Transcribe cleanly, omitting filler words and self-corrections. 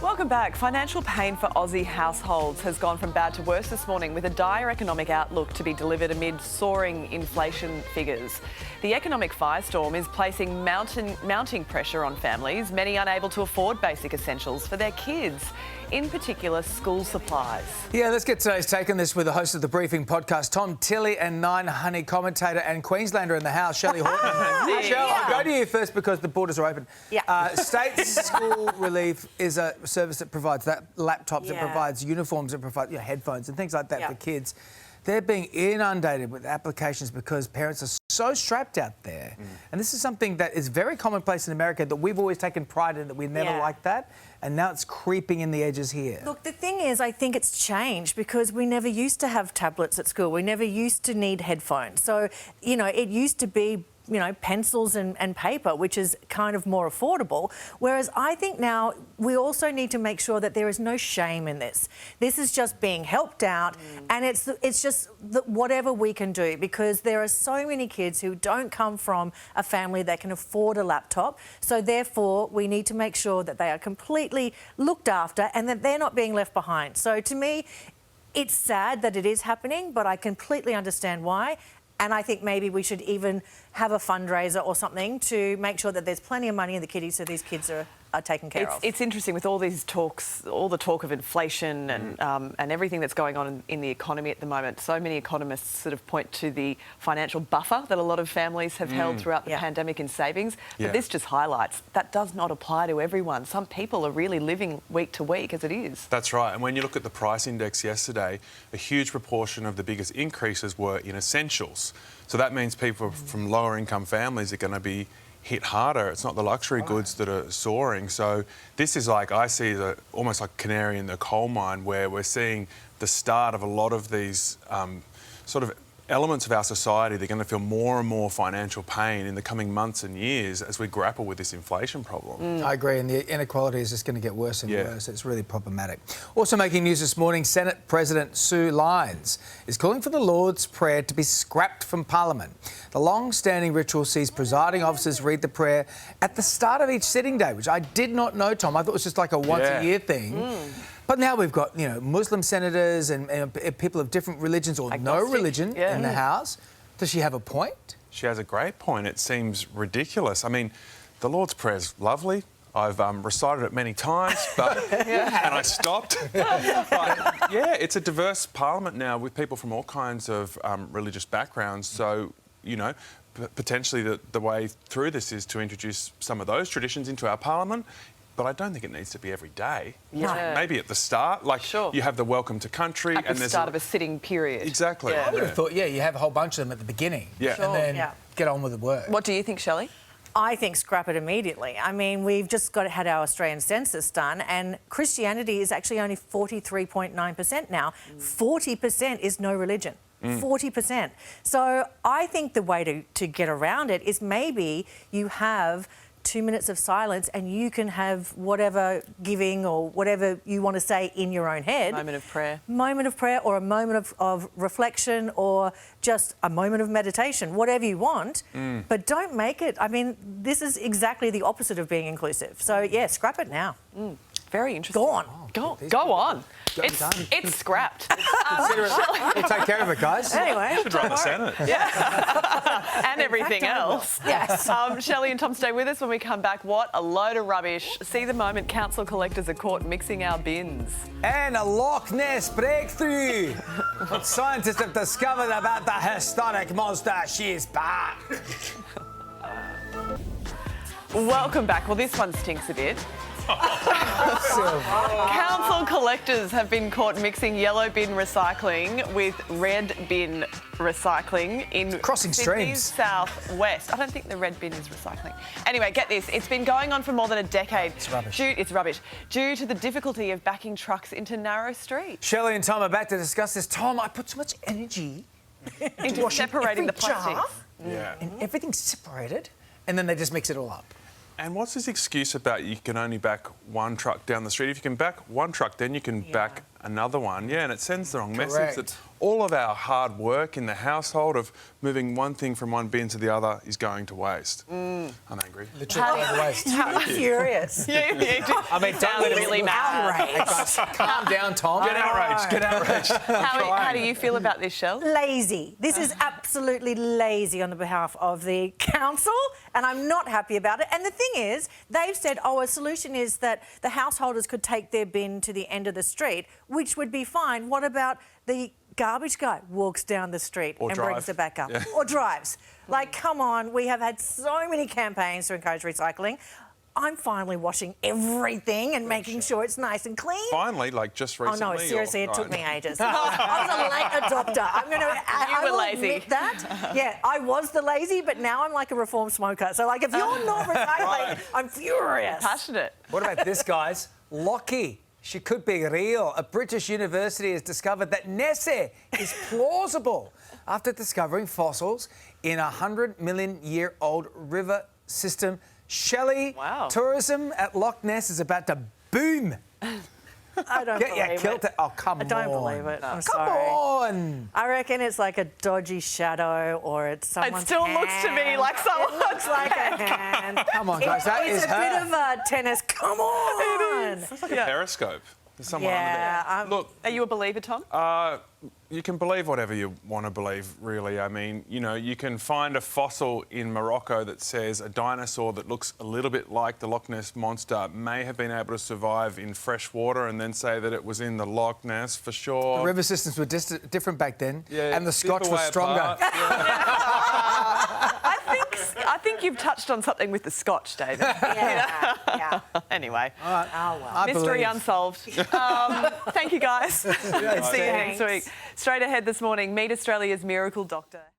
Welcome back. Financial pain for Aussie households has gone from bad to worse this morning, with a dire economic outlook to be delivered amid soaring inflation figures. The economic firestorm is placing mounting pressure on families, many unable to afford basic essentials for their kids, in particular school supplies. Yeah, let's get today's take on this with the host of the Briefing podcast, Tom Tilley, and Nine Honey commentator and Queenslander in the house, Shelley Horton. Shell, I'll go to you first because the borders are open. Yeah. State School Relief is a service that provides laptops, it provides uniforms, it provides headphones and things like that for kids. They're being inundated with applications because parents are so strapped out there. And this is something that is very commonplace in America that we've always taken pride in, that we never liked that. And now it's creeping in the edges here. Look, the thing is, I think it's changed because we never used to have tablets at school. We never used to need headphones. So, it used to be pencils and paper, which is kind of more affordable. Whereas I think now we also need to make sure that there is no shame in this. This is just being helped out, and it's just whatever we can do, because there are so many kids who don't come from a family that can afford a laptop. So therefore, we need to make sure that they are completely looked after and that they're not being left behind. So to me, it's sad that it is happening, but I completely understand why. And I think maybe we should even have a fundraiser or something to make sure that there's plenty of money in the kitties so these kids are taken care of. It's interesting with all these talks, all the talk of inflation and everything that's going on in the economy at the moment. So many economists sort of point to the financial buffer that a lot of families have held throughout the pandemic in savings. But this just highlights that does not apply to everyone. Some people are really living week to week as it is. That's right. And when you look at the price index yesterday, a huge proportion of the biggest increases were in essentials. So that means people from lower income families are going to be hit harder. It's not the luxury goods that are soaring. So this is I see almost like canary in the coal mine, where we're seeing the start of a lot of these sort of elements of our society. They're going to feel more and more financial pain in the coming months and years as we grapple with this inflation problem. I agree, and the inequality is just going to get worse and worse. It's really problematic. Also making news this morning, Senate President Sue Lines is calling for the Lord's Prayer to be scrapped from Parliament. The long-standing ritual sees presiding officers read the prayer at the start of each sitting day, which I did not know, Tom. I thought it was just like a once-a-year thing. But now we've got, Muslim senators and people of different religions or no religion in the House. Does she have a point? She has a great point. It seems ridiculous. I mean, the Lord's Prayer is lovely. I've recited it many times, but and I stopped. But, it's a diverse parliament now with people from all kinds of religious backgrounds. So, potentially the way through this is to introduce some of those traditions into our parliament. But I don't think it needs to be every day. Maybe at the start, you have the welcome to country. At the start of a sitting period. Exactly. I would have thought, you have a whole bunch of them at the beginning. And then get on with the work. What do you think, Shelley? I think scrap it immediately. I mean, we've just had our Australian census done, and Christianity is actually only 43.9% now. 40% is no religion. 40%. So I think the way to get around it is maybe you have 2 minutes of silence and you can have whatever giving or whatever you want to say in your own head. Moment of prayer. Moment of prayer, or a moment of reflection, or just a moment of meditation, whatever you want. But don't make it. I mean, this is exactly the opposite of being inclusive. So, scrap it now. Very interesting. Go on. Go on. It's scrapped. We'll take care of it, guys. Anyway. Should run the Senate. And everything else. Yes. Shelley and Tom, stay with us when we come back. What a load of rubbish. See the moment council collectors are caught mixing our bins. And a Loch Ness breakthrough. What scientists have discovered about the historic monster. She's back. Welcome back. Well, this one stinks a bit. Council collectors have been caught mixing yellow bin recycling with red bin recycling in crossing Sydney's streams. southwest. I don't think the red bin is recycling. Anyway, get this. It's been going on for more than a decade. It's rubbish. It's rubbish. Due to the difficulty of backing trucks into narrow streets. Shelley and Tom are back to discuss this. Tom, I put so much energy into separating the plastics. And everything's separated, and then they just mix it all up. And what's this excuse about you can only back one truck down the street? If you can back one truck, then you can back another one. And it sends the wrong message that all of our hard work in the household of moving one thing from one bin to the other is going to waste. I'm angry. Literally going to waste. I'm furious. I mean, don't let it really mad. Hey, guys, calm down, Tom. Get outraged, get outraged. How do you feel about this, Shell? Lazy. This is absolutely lazy on the behalf of the council, and I'm not happy about it. And the thing is, they've said, a solution is that the householders could take their bin to the end of the street, which would be fine. What about the garbage guy walks down the street and brings it back up? Yeah. Or drives. Like, come on, we have had so many campaigns to encourage recycling. I'm finally washing everything and making sure it's nice and clean. Finally, like just recently? Oh, no, seriously, it took me ages. I was a late adopter. I will lazy. admit that. Yeah, I was the lazy, but now I'm like a reformed smoker. So, like, if you're not recycling, I'm furious. Passionate. What about this, guys? Loch. She could be real. A British university has discovered that Ness is plausible after discovering fossils in a 100-million-year-old river system. Shelley, wow. Tourism at Loch Ness is about to boom. I don't believe it. Oh, come on. I don't believe it. I'm Come sorry. on. I reckon it's like a dodgy shadow or it's someone's It still looks to me like someone. It looks like a hand. Come on, guys. That is It's a her. bit of a tennis. Come on. It's like a periscope. There's someone under Yeah. there. Look, Are you a believer, Tom? you can believe whatever you want to believe, really. I mean, you know, you can find a fossil in Morocco that says a dinosaur that looks a little bit like the Loch Ness monster may have been able to survive in fresh water and then say that it was in the Loch Ness for sure. The river systems were different back then, Yeah, and the Scotch people was way stronger. apart. I think you've touched on something with the Scotch, David. Yeah. Anyway, Oh, well. I mystery believe. unsolved. Thank you, guys. See you next week. Straight ahead this morning, meet Australia's miracle doctor.